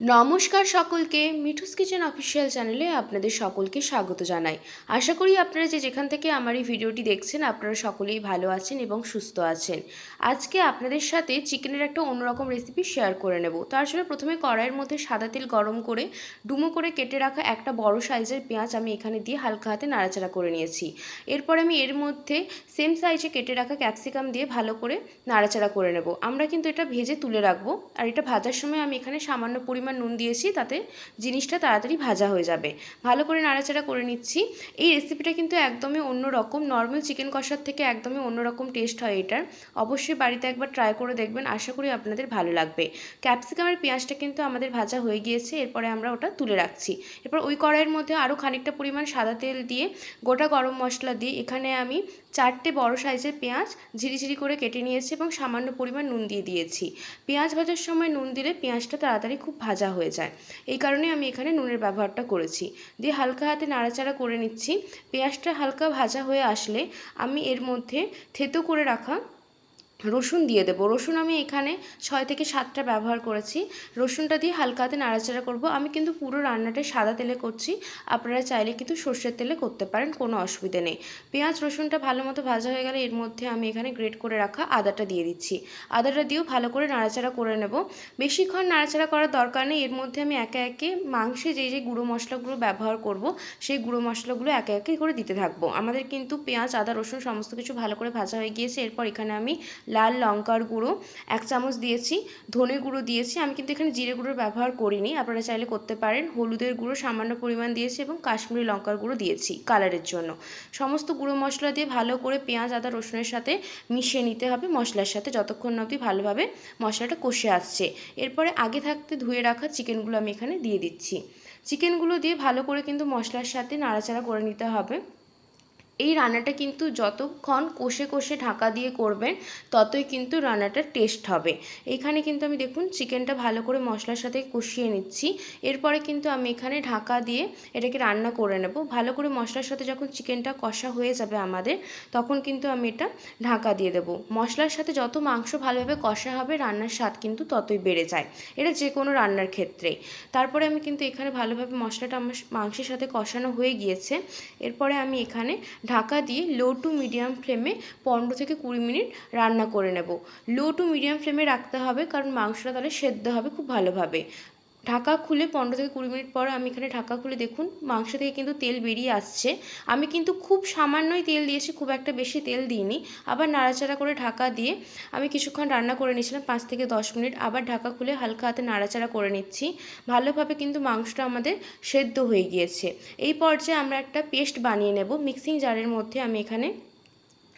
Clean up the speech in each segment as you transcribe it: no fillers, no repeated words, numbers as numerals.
নমস্কার সকলকে, Mithu's kitchen official চ্যানেলে আপনাদের সকলকে স্বাগত জানাই। আশা করি আপনারা যেখান থেকে আমার এই ভিডিওটি দেখছেন আপনারা সকলেই ভালো আছেন এবং সুস্থ আছেন। আজকে আপনাদের সাথে চিকেনের একটা অন্যরকম রেসিপি শেয়ার করে নেব। তার জন্য প্রথমে কড়াইয়ের মধ্যে সাদা তেল গরম করে ডুমো করে কেটে রাখা একটা বড় সাইজের পেঁয়াজ আমি এখানে দিয়ে হালকা হাতে নাড়াচাড়া করে নিয়েছি। এরপর আমি এর মধ্যে সেম সাইজে কেটে রাখা ক্যাপসিকাম দিয়ে ভালো করে নাড়াচাড়া করে নেব। আমরা কিন্তু এটা ভেজে তুলে রাখবো, আর এটা ভাজার সময় আমি এখানে সামান্য পরিমাণ নুন দিয়েছি, তাতে জিনিসটা তাড়াতাড়ি ভাজা হয়ে যাবে। ভালো করে নাড়াচাড়া করে নিচ্ছি। এই রেসিপিটা কিন্তু একদমই অন্যরকম, নর্মাল চিকেন কষার থেকে একদমই অন্যরকম টেস্ট হয় এটার। অবশ্যই বাড়িতে একবার ট্রাই করে দেখবেন, আশা করি আপনাদের ভালো লাগবে। ক্যাপসিকামের পেঁয়াজটা কিন্তু আমাদের ভাজা হয়ে গিয়েছে, এরপরে আমরা ওটা তুলে রাখছি। এরপর ওই কড়াইয়ের মধ্যে আরও খানিকটা পরিমাণ সাদা তেল দিয়ে গোটা গরম মশলা দিয়ে এখানে আমি 4টে বড় সাইজের পেঁয়াজ ঝিরিঝিরি করে কেটে নিয়েছি এবং সামান্য পরিমাণ নুন দিয়ে দিয়েছি। পেঁয়াজ ভাজার সময় নুন দিলে পেঁয়াজটা তাড়াতাড়ি খুব ভাজা হয়ে যায়, এই কারণে আমি এখানে নুনের ব্যবহারটা করেছি। দিয়ে হালকা হাতে নাড়াচাড়া করে নিচ্ছি। পেঁয়াজটা হালকা ভাজা হয়ে আসলে আমি এর মধ্যে থেতো করে রাখা রসুন দিয়ে দেবো। রসুন আমি এখানে 6 থেকে 7টা ব্যবহার করেছি। রসুনটা দিয়ে হালকা হাতে নাড়াচাড়া করব। আমি কিন্তু পুরো রান্নাটা সাদা তেলে করছি, আপনারা চাইলে কিন্তু সর্ষের তেলে করতে পারেন, কোনো অসুবিধে নেই। পেঁয়াজ রসুনটা ভালো মতো ভাজা হয়ে গেলে এর মধ্যে আমি এখানে গ্রেট করে রাখা আদাটা দিয়ে দিচ্ছি। আদাটা দিয়েও ভালো করে নাড়াচাড়া করে নেব। বেশিক্ষণ নাড়াচাড়া করার দরকার নেই। এর মধ্যে আমি একে একে মাংসে যে গুঁড়ো মশলাগুলো ব্যবহার করব সেই গুঁড়ো মশলাগুলো একে একে করে দিতে থাকবো। আমাদের কিন্তু পেঁয়াজ আদা রসুন সমস্ত কিছু ভালো করে ভাজা হয়ে গিয়েছে। এরপর এখানে আমি লাল লঙ্কার গুঁড়ো 1 চামচ দিয়েছি, ধনে গুঁড়ো দিয়েছি। আমি কিন্তু এখানে জিরে গুঁড়োর ব্যবহার করিনি, আপনারা চাইলে করতে পারেন। হলুদের গুঁড়ো সামান্য পরিমাণ দিয়েছি এবং কাশ্মীরি লঙ্কার গুঁড়ো দিয়েছি কালারের জন্য। সমস্ত গুঁড়ো মশলা দিয়ে ভালো করে পেঁয়াজ আদা রসুনের সাথে মিশিয়ে নিতে হবে মশলার সাথে, যতক্ষণ অবধি ভালোভাবে মশলাটা কষে আসছে। এরপরে আগে থাকতে ধুয়ে রাখা চিকেনগুলো আমি এখানে দিয়ে দিচ্ছি। চিকেনগুলো দিয়ে ভালো করে কিন্তু মশলার সাথে নাড়াচাড়া করে নিতে হবে। এই রান্নাটা কিন্তু যতক্ষণ কষে কষে ঢাকা দিয়ে করবেন ততই কিন্তু রান্নাটার টেস্ট হবে। এখানে কিন্তু আমি দেখুন চিকেনটা ভালো করে মশলার সাথে কষিয়ে নিচ্ছি। এরপরে কিন্তু আমি এখানে ঢাকা দিয়ে এটাকে রান্না করে নেব। ভালো করে মশলার সাথে যখন চিকেনটা কষা হয়ে যাবে আমাদের, তখন কিন্তু আমি এটা ঢাকা দিয়ে দেবো। মশলার সাথে যত মাংস ভালোভাবে কষা হবে রান্নার স্বাদ কিন্তু ততই বেড়ে যায়, এটা যে কোনো রান্নার ক্ষেত্রেই। তারপরে আমি কিন্তু এখানে ভালোভাবে মশলাটা আমার মাংসের সাথে কষানো হয়ে গিয়েছে। এরপরে আমি এখানে ঢাকা দিয়ে লো টু মিডিয়াম ফ্লেমে 15 থেকে 20 মিনিট রান্না করে নেব। লো টু মিডিয়াম ফ্লেমে রাখতে হবে, কারণ মাংসটা তাহলে সেদ্ধ হবে খুব ভালোভাবে। ঢাকা খুলে 15 থেকে 20 মিনিট পর আমি এখানে ঢাকা খুলে দেখুন মাংস থেকে কিন্তু তেল বেরিয়ে আসছে। আমি কিন্তু খুব সামান্যই তেল দিয়েছি, খুব একটা বেশি তেল দিইনি। আবার নাড়াচাড়া করে ঢাকা দিয়ে আমি কিছুক্ষণ রান্না করে নিয়েছিলাম, 5 থেকে 10 মিনিট। আবার ঢাকা খুলে হালকা হাতে নাড়াচাড়া করে নিচ্ছি। ভালোভাবে কিন্তু মাংসটা আমাদের সেদ্ধ হয়ে গিয়েছে। এই পর্যায়ে আমরা একটা পেস্ট বানিয়ে নেব। মিক্সিং জারের মধ্যে আমি এখানে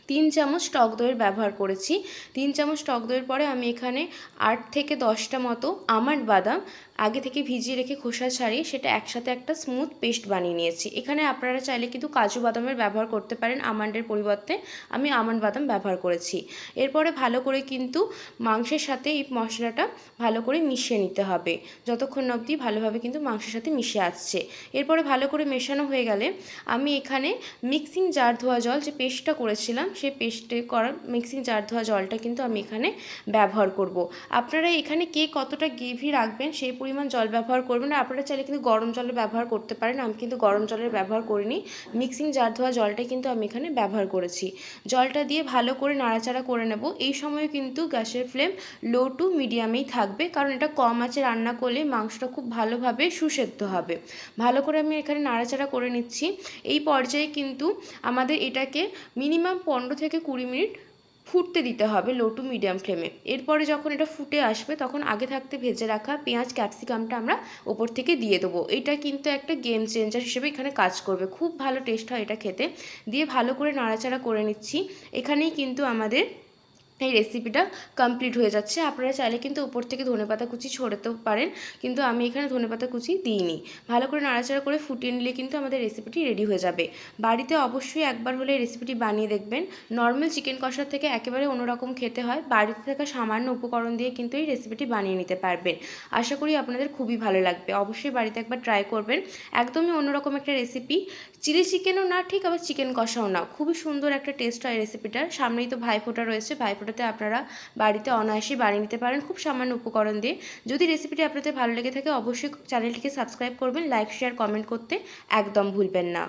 3 চামচ টক দইয়ের ব্যবহার করেছি। 3 চামচ টক দইয়ের পরে আমি এখানে 8 থেকে 10টা মতো আমন্ড বাদাম আগে থেকে ভিজিয়ে রেখে খোসা ছাড়িয়ে সেটা একসাথে একটা স্মুথ পেস্ট বানিয়ে নিয়েছি। এখানে আপনারা চাইলে কিন্তু কাজু বাদামের ব্যবহার করতে পারেন, আমন্ডের পরিবর্তে আমি আমন্ড বাদাম ব্যবহার করেছি। এরপরে ভালো করে কিন্তু মাংসের সাথে এই মশলাটা ভালো করে মিশিয়ে নিতে হবে, যতক্ষণ অবধি ভালোভাবে কিন্তু মাংসের সাথে মিশে আসছে। এরপরে ভালো করে মেশানো হয়ে গেলে আমি এখানে মিক্সিং জার ধোয়া জল যে পেস্টটা করেছিলাম সেই পেস্টে করা মিক্সিং জার ধোয়া জলটা কিন্তু আমি এখানে ব্যবহার করব। আপনারা এখানে কে কতটা গ্রেভি রাখবেন সেই পরিমাণ জল ব্যবহার করবেন। আপনারা চাইলে কিন্তু গরম জলের ব্যবহার করতে পারেন, আমি কিন্তু গরম জলের ব্যবহার করিনি। মিক্সিং জার ধোয়া জলটাই কিন্তু আমি এখানে ব্যবহার করেছি। জলটা দিয়ে ভালো করে নাড়াচাড়া করে নেব। এই সময় কিন্তু গ্যাসের ফ্লেম লো টু মিডিয়ামেই থাকবে, কারণ এটা কম আঁচে রান্না করলে মাংসটা খুব ভালোভাবে সুসেদ্ধ হবে। ভালো করে আমি এখানে নাড়াচাড়া করে নিচ্ছি। এই পর্যায়ে কিন্তু আমাদের এটাকে মিনিমাম 15 থেকে 20 মিনিট ফুটতে দিতে হবে লো টু মিডিয়াম ফ্লেমে। এরপরে যখন এটা ফুটে আসবে তখন আগে থাকতে ভেজে রাখা পেঁয়াজ ক্যাপসিকামটা আমরা ওপর থেকে দিয়ে দেবো। এটা কিন্তু একটা গেম চেঞ্জার হিসেবে এখানে কাজ করবে, খুব ভালো টেস্ট হয় এটা খেতে। দিয়ে ভালো করে নাড়াচাড়া করে নিচ্ছি। এখানেই কিন্তু আমাদের এই রেসিপিটা কমপ্লিট হয়ে যাচ্ছে। আপনারা চাইলে কিন্তু উপর থেকে ধনেপাতা কুচি ছড়াতেও পারেন, কিন্তু আমি এখানে ধনেপাতা কুচি দিইনি। ভালো করে নাড়াচাড়া করে ফুটিয়ে নিলে কিন্তু আমাদের রেসিপিটি রেডি হয়ে যাবে। বাড়িতে অবশ্যই একবার হলে এই রেসিপিটি বানিয়ে দেখবেন। নর্মাল চিকেন কষার থেকে একেবারে অন্যরকম খেতে হয়। বাড়িতে থাকা সামান্য উপকরণ দিয়ে কিন্তু এই রেসিপিটি বানিয়ে নিতে পারবেন। আশা করি আপনাদের খুবই ভালো লাগবে। অবশ্যই বাড়িতে একবার ট্রাই করবেন। একদমই অন্যরকম একটা রেসিপি, চিলি চিকেনও না ঠিক, আবার চিকেন কষাও না, খুবই সুন্দর একটা টেস্ট হয় রেসিপিটার। সামনেই তো ভাইফোঁটা রয়েছে, ভাইফোঁটা চাটপটাতে আপনারা বাড়িতে অনায়াসেই বানিয়ে নিতে পারেন খুব সামান্য উপকরণ দিয়ে। যদি রেসিপিটি আপনাদের ভালো লেগে থাকে অবশ্যই চ্যানেলটিকে সাবস্ক্রাইব করবেন, লাইক শেয়ার কমেন্ট করতে একদম ভুলবেন না।